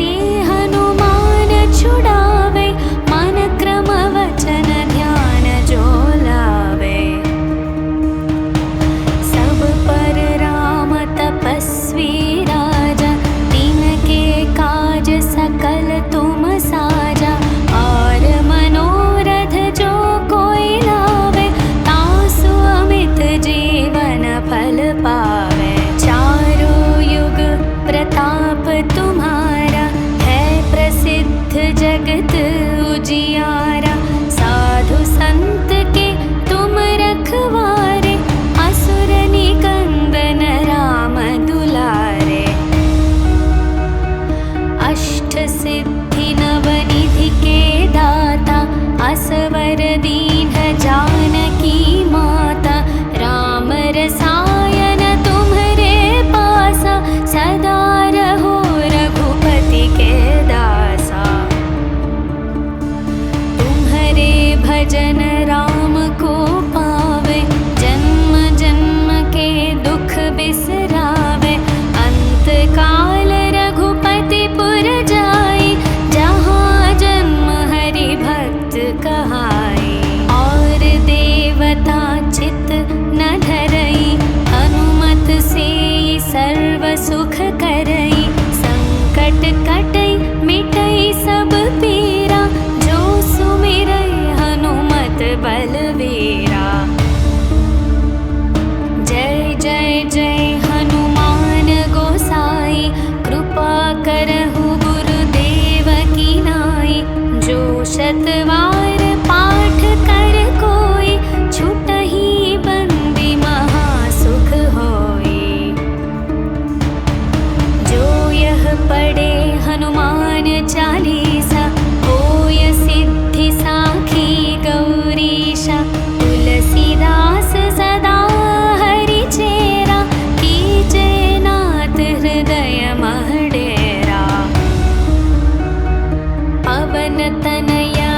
से हनुमान छुड़ावे, मन क्रम वचन ध्यान जो लावे। सब पर राम तपस्वी राजा, तिनके काज सकल तुम साजा। और मनोरथ जो कोई लावे, तासु अमित जीवन फल पावे। चारों युग प्रताप तुम्हारा, है प्रसिद्ध जगत उजियारा। साधु संत के तुम रखवारे, असुर निकंदन राम दुलारे। अष्ट सिद्धि नवनिधि के दाता, असवर दीन जानकी माता। राम रसायन तुम्हरे पासा, सदा रहो रघुपति के दासा। तुम्हरे भजन राम को पावे, जन्म जन्म के दुख बिसरावे। अंत काल रघुपति पुर जाई, जहाँ जन्म हरि भक्त कहाई। और देवता चित न धरई, हनुमत से सर्व सुख करई। संकट कटई मिटई सब पीरा, जो सुमिरई हनुमत बलवीरा। जय जय जय हनुमान गोसाई, कृपा करहु गुरुदेव की नाई। जो शतवार पाठ कर कोई, छुटहि बंदी महासुख होई। जो यह पढ़े हनुमान चालीसा, होय सिद्धि साखी गौरीशा। तुलसीदास सदा हरि चेरा, कीजे नाथ हृदय मह डेरा। पवन तनया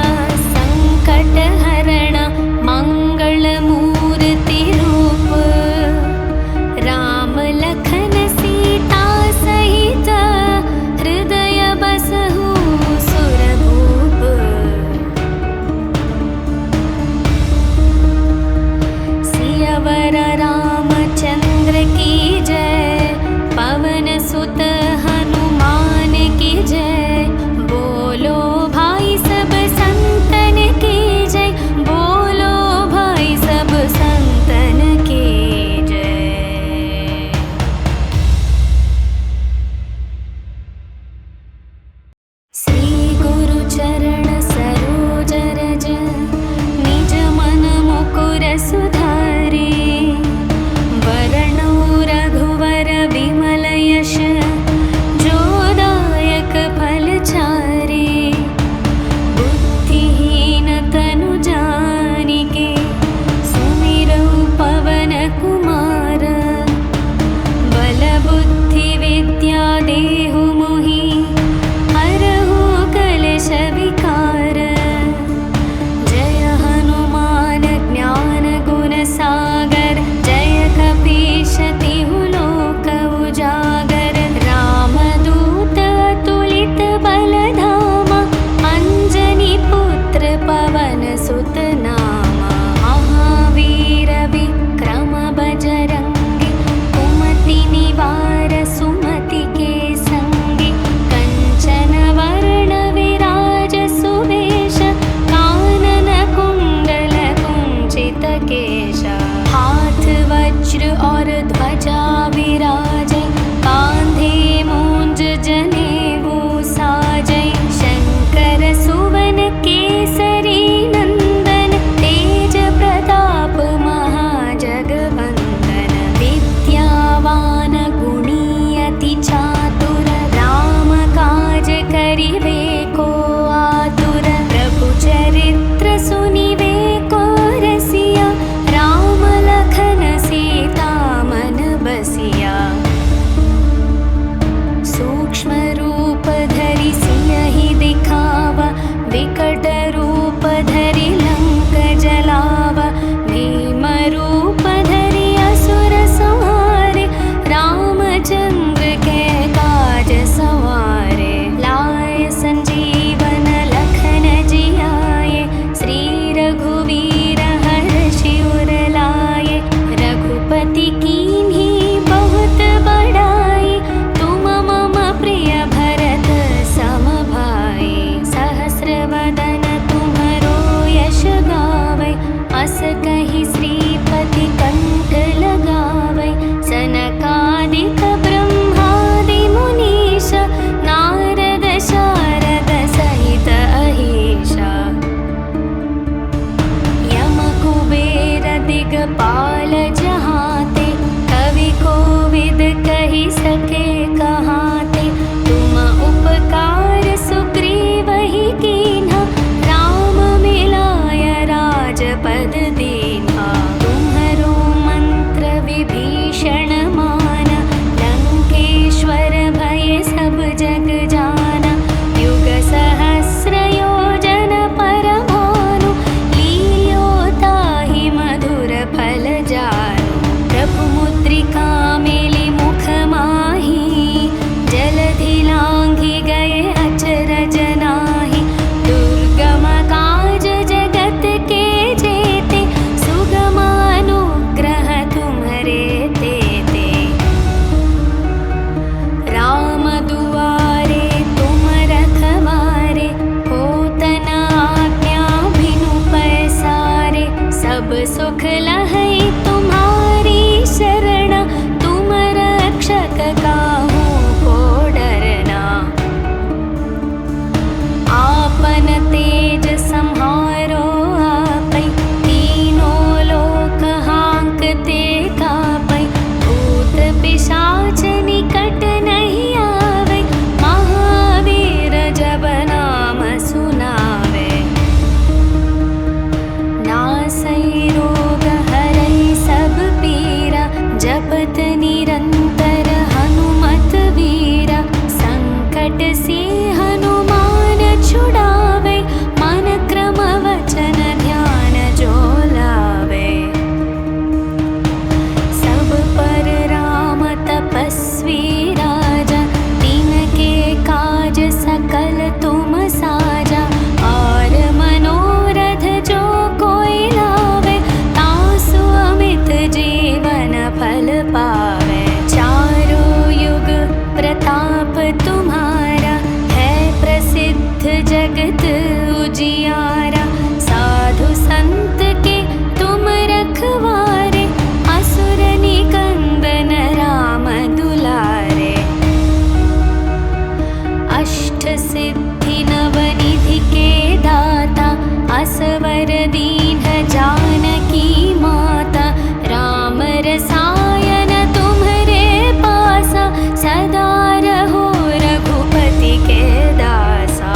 सिद्धि नवनिधि के दाता असवर दीन जानकी माता राम रसायन तुम्हारे पासा सदा रहो रघुपति के दासा।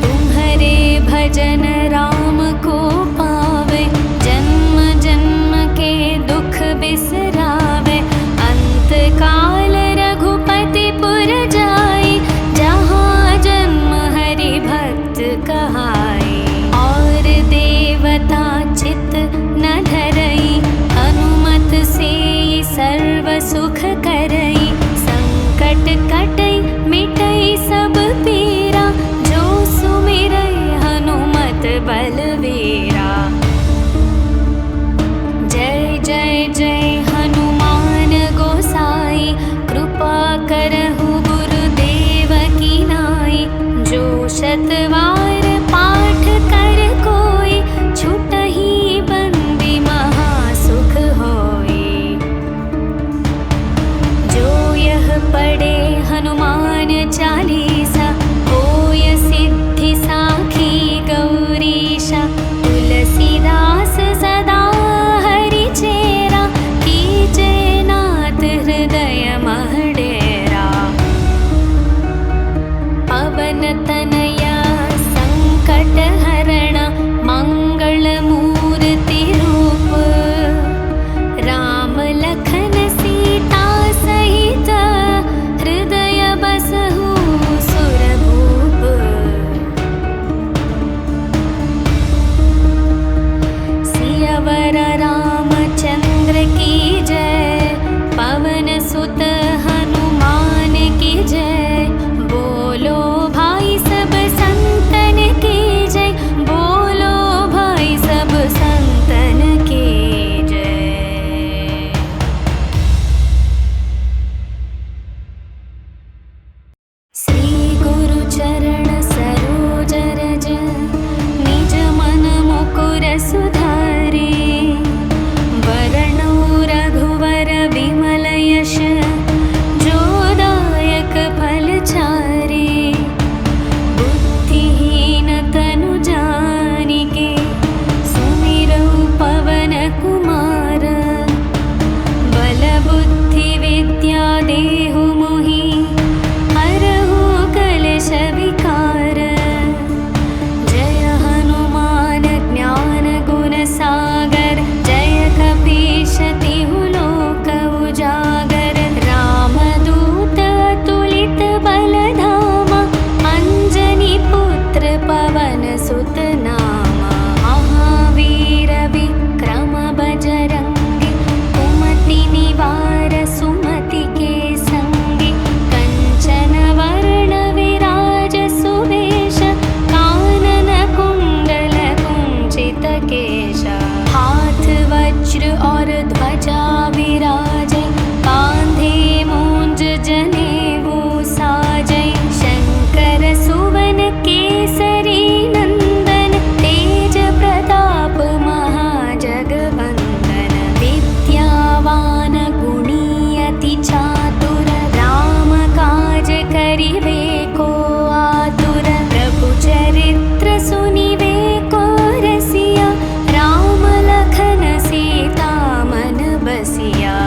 तुम्हारे भजन राम को पावे जन्म जन्म के दुख बिसरावे अंत काल रघुपति पुर जाई जहाँ जन्म हरि भक्त कहाई। और देवता चित न धरई हनुमत से सर्व सुख करई संकट कटई मिटई सब पीरा जो सुमिरई हनुमत बलवीरा। जय जय जय हनुमान गोसाई कृपा करहु गुरुदेव की नाई। जो शतवार पाठ कर कोई छुटहि बंदी महासुख होई। जो यह पढ़े हनुमान चालीसा होय सिद्धि साखी गौरीशा। तुलसीदास सदा हरि चेरा कीजे नाथ हृदय मह डेरा। पवन तनया संकट हरण मंगल मूर्ति रूप राम लखन सीता सहित हृदय बसहु सुरभूप। सियावर रामचंद्र की जय पवन सुत हनुमान की जय। बोलो भाई सब संतन की जय बोलो भाई सब संतन की जय। श्री गुरु चरण सरोज रज निज मन मुकुर सुधारे। वरणो रघुवर विमल यश जो दायक फल चारे। बुद्धिहीन तनु जानिके सुमिरौ पवन कुमार। बल बुद्धि विद्या देहु मोहि हरहु कलेश विकार। जय हनुमान ज्ञान गुण सागर जय कपीश तिहु लोक उजागर। रामदूत अतुलित बल धामा अंजनी पुत्र पवन सुत नामा। महावीर विक्रम बजरंगी कुमति निवार सुमति के संगी। कंचन वर्ण विराज सुवेश कानन कुंडल कुंचित केश। हाथ वज्र और ध्वजा विराजै कांधे मूंज जनेऊ साजै। शंकर सुवन केसरी नंदन तेज प्रताप महाजगवंदन। विद्यावान गुणी अति चातुर राम काज करिवे को आतुर। प्रभु चरित्र सुनिवे को रसिया राम लखन सीता मन बसिया।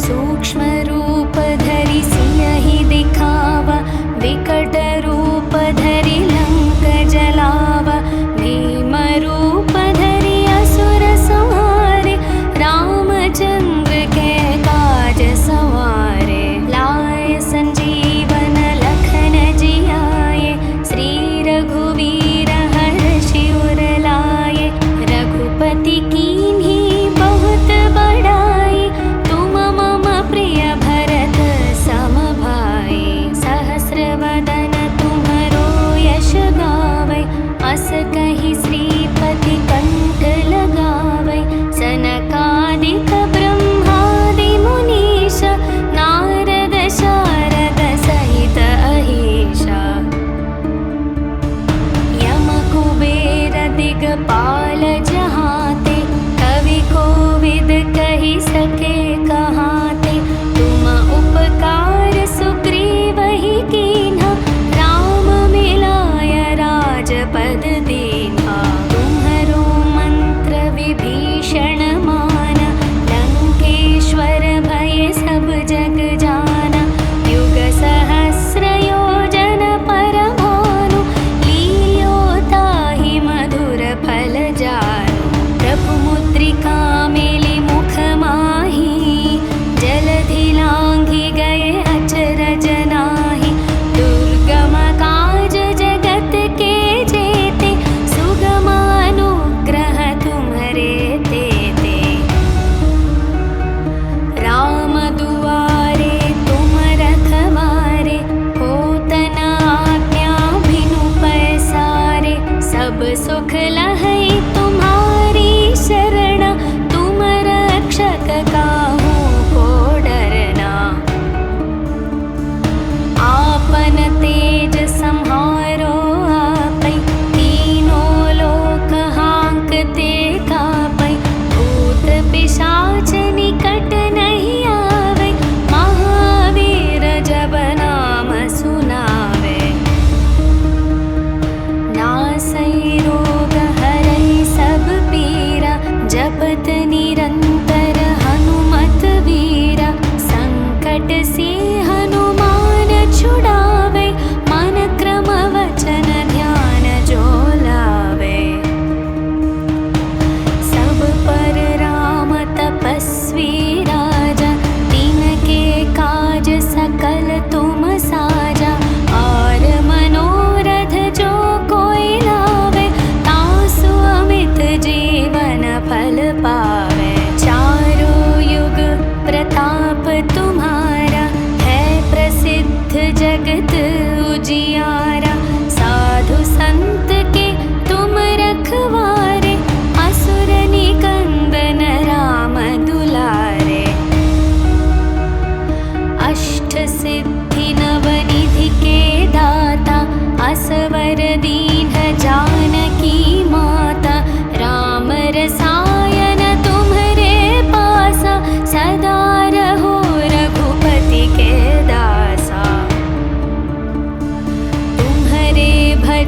सूक्ष्म रूप धरि सियहि दिखावा विकट रूप धरि लंक जलावा। भीम रूप धरि असुर संहारे रामचंद्र के काज सवारे। लाए संजीवन लखन जियाए श्री रघुवीर हर्षि उर लाए। रघुपति कीन्ही बहुत बड़ाई तुम मम प्रिय भरत सम भाई। सहस्र वदन तुम्हरो यश गावै अस कहि श्रीपति कंठ लगावै। सनकादिक ब्रह्मादि मुनीश नारद शारद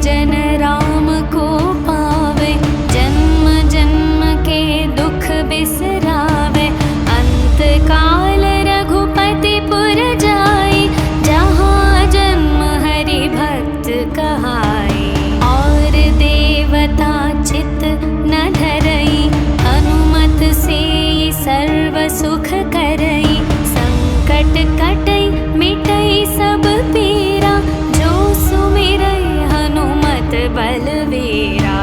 जन राम को पावे, जन्म जन्म के दुख बिसरावे। अंत काल रघुपति पुर जाई, जहाँ जन्म हरि भक्त कहाई। और देवता चित न धरई, हनुमत से सर्व सुख करई। संकट कटई मिटई सब पीरा, जो सुमिरई हनुमत बलवीरा।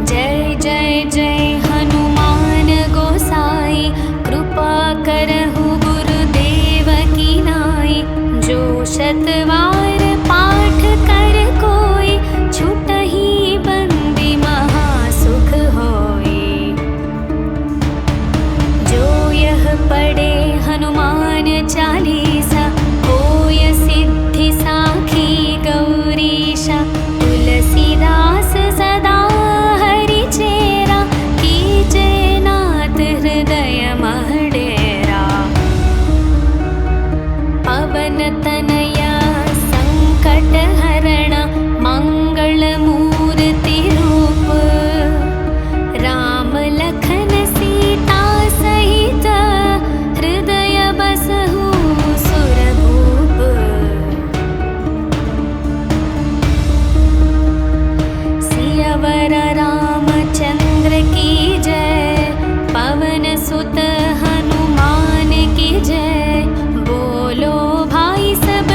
जय जय जय हनुमान गोसाई, कृपा करहु गुरुदेव की नाई। जो शतवार पाठ कर कोई, छुटहि बंदी महासुख होई। जो यह पढ़े हनुमान चालीसा, होय सिद्धि साखी गौरीशा। तुलसीदास सदा हरि चेरा, कीजे नाथ हृदय मह डेरा। पवन तनया संकट हरण, मंगल मूर्ति रूप। राम लखन सीता सहित, हृदय बसहु सुरभूप। सियावर रामचंद्र की जय, पवन सुत हनुमान की जय। बोलो भाई सब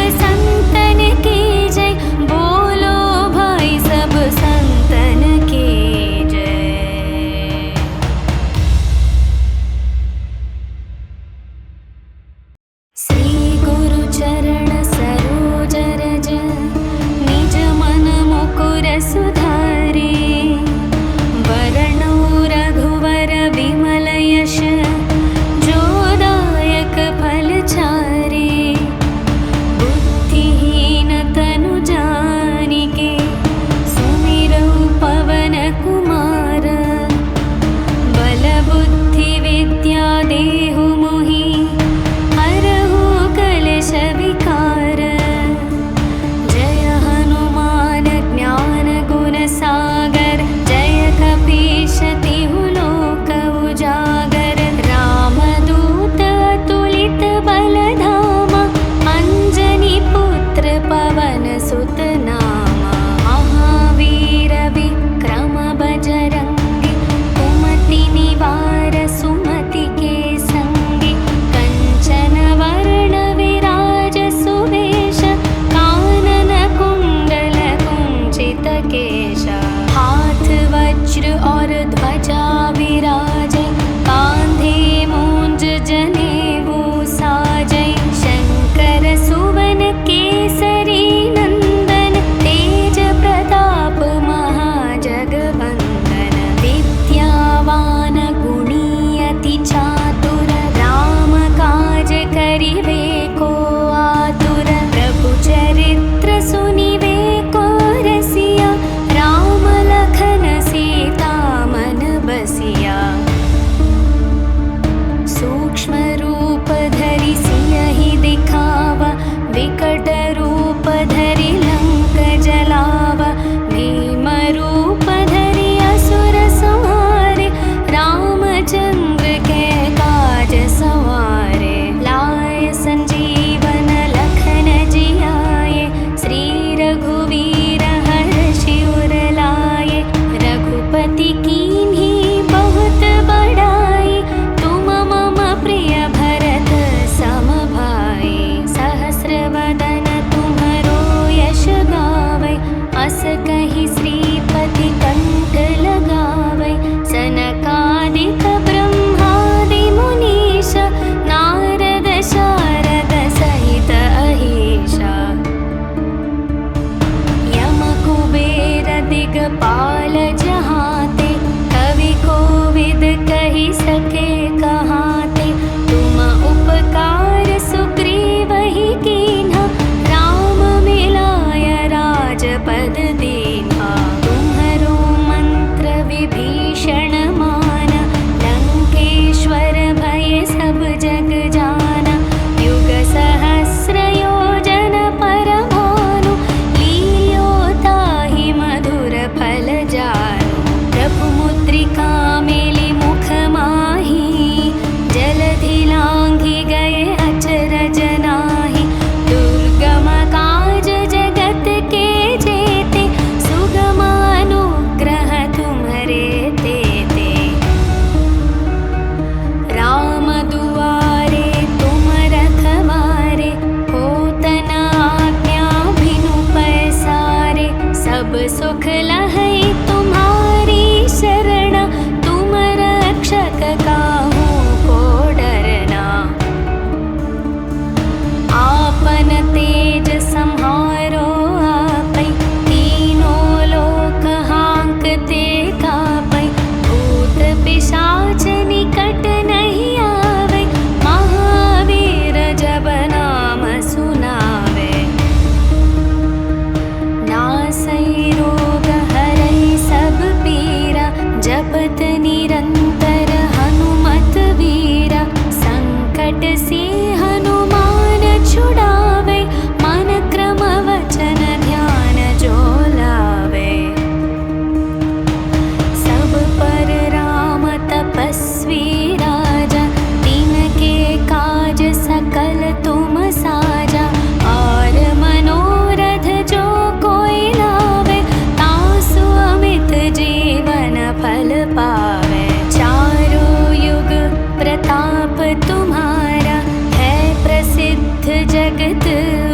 जगत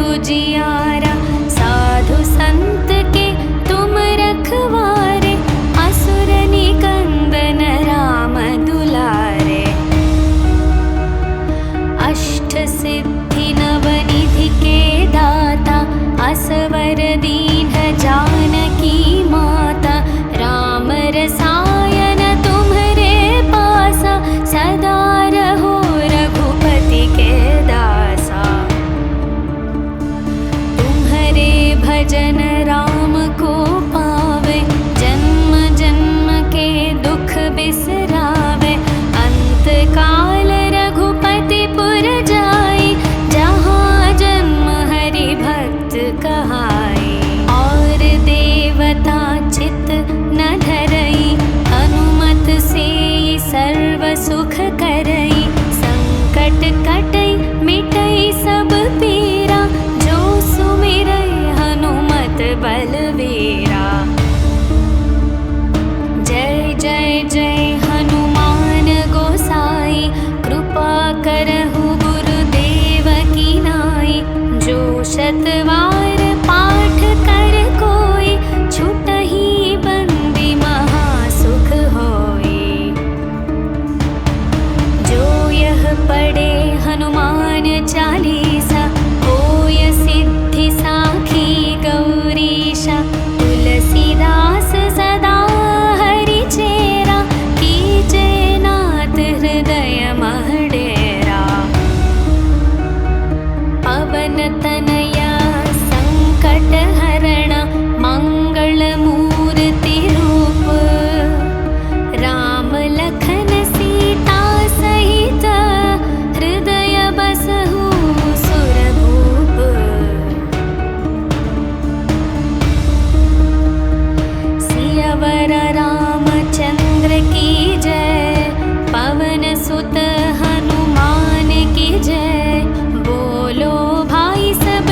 उजियारा। साधु संत के तुम रखवारे, असुर निकंदन राम दुलारे। अष्ट सिद्धि नवनिधि के दाता, असवर दीन जानकी माता। राम रसायन तुम्हरे पासा, सदा रहो रघुपति के दासा। तुम्हरे भजन राम को पावे, जन्म जन्म के दुख बिसरावे। अंत काल रघुपति पुर जाई, जहाँ जन्म हरि भक्त कहाई। और देवता चित न धरई, हनुमत से सर्व सुख करई। संकट कटई मिटई सब पीरा, जो सुमिरई हनुमत बलवीरा। जय जय जय हनुमान गोसाई, कृपा करहु गुरुदेव की नाई। जो शतवार पाठ कर कोई, छुटहि बंदी महासुख होई। जो यह पढ़े हनुमान चालीसा, होय सिद्धि साखी गौरीशा। तुलसीदास सदा हरि चेरा, कीजे नाथ हृदय मह डेरा। पवन तनया संकट हरण, मंगल मूर्ति रूप। राम लखन सीता सहित, हृदय बसहु सुरभूप। सियावर रामचंद्र की जय, पवन सुत हनुमान की जय। बोलो भाई सब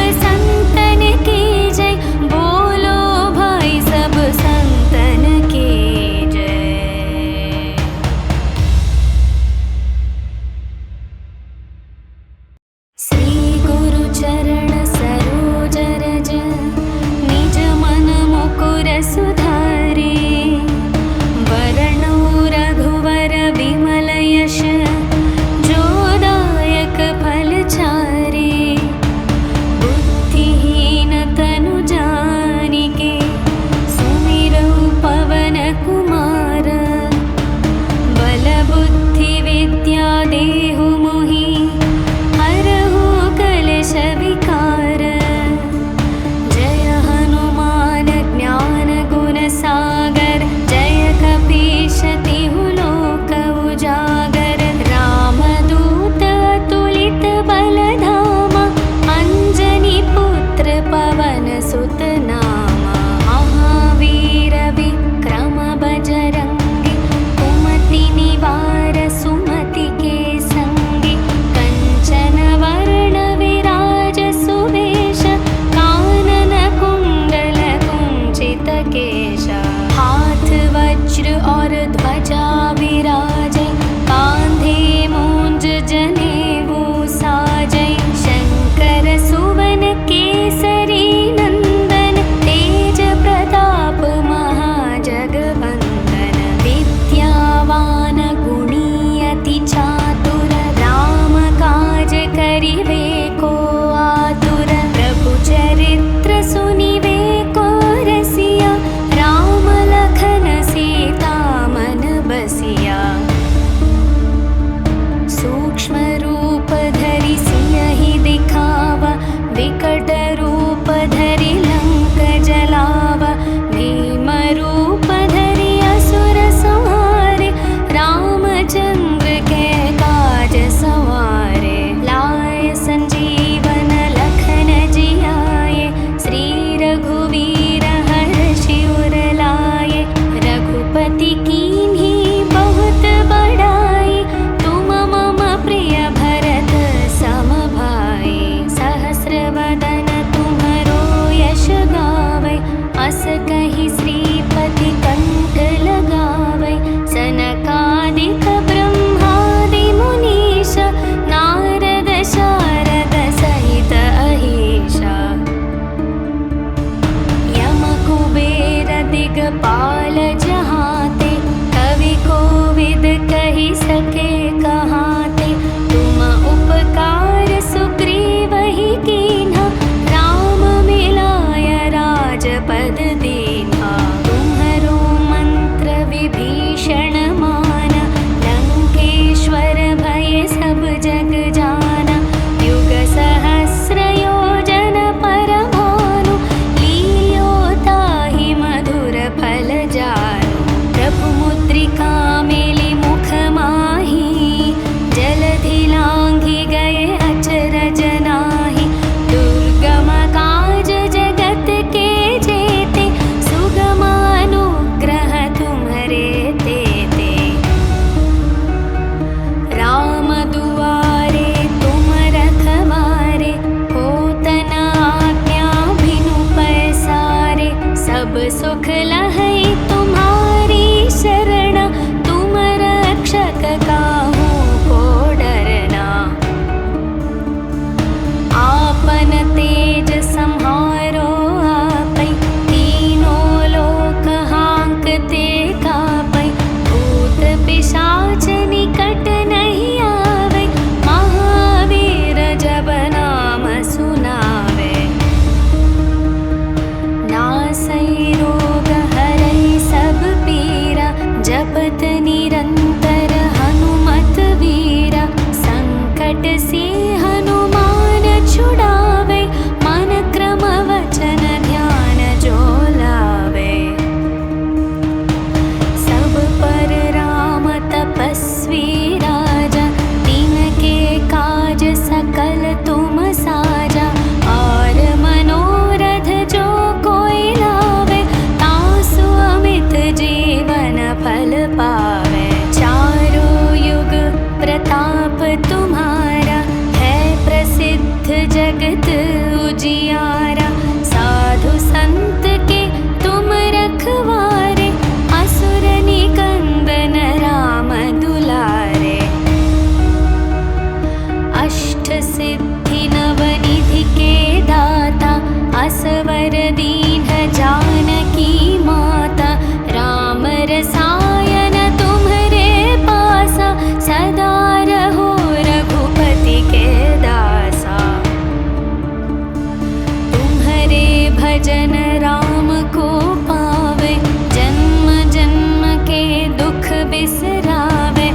जन राम को पावे, जन्म जन्म के दुख बिसरावे।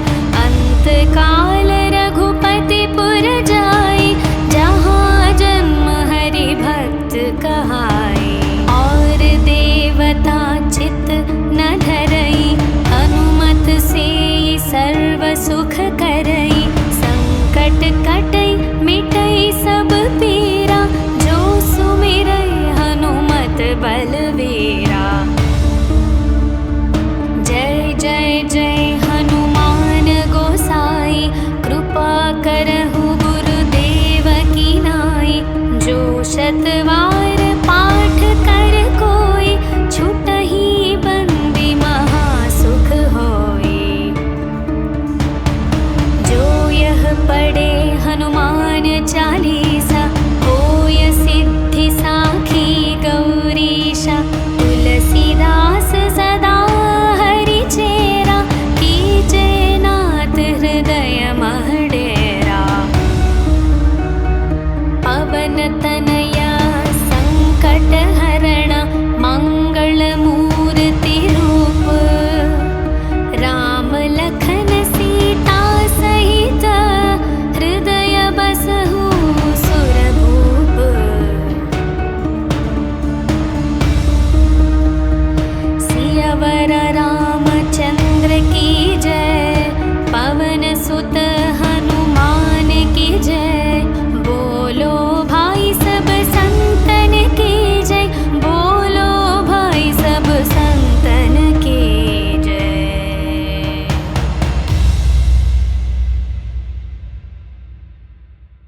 अंत काल रघुपति पुर जाई, जहाँ जन्म हरि भक्त कहाई। और देवता चित न धरई, हनुमत से सर्व सुख करई। संकट कटई मिटई सब पीरा, जो सुमिरै हनुमत बलवीरा। जय जय जय हनुमान गोसाई, कृपा करहु गुरुदेव की नाई। जो शत वार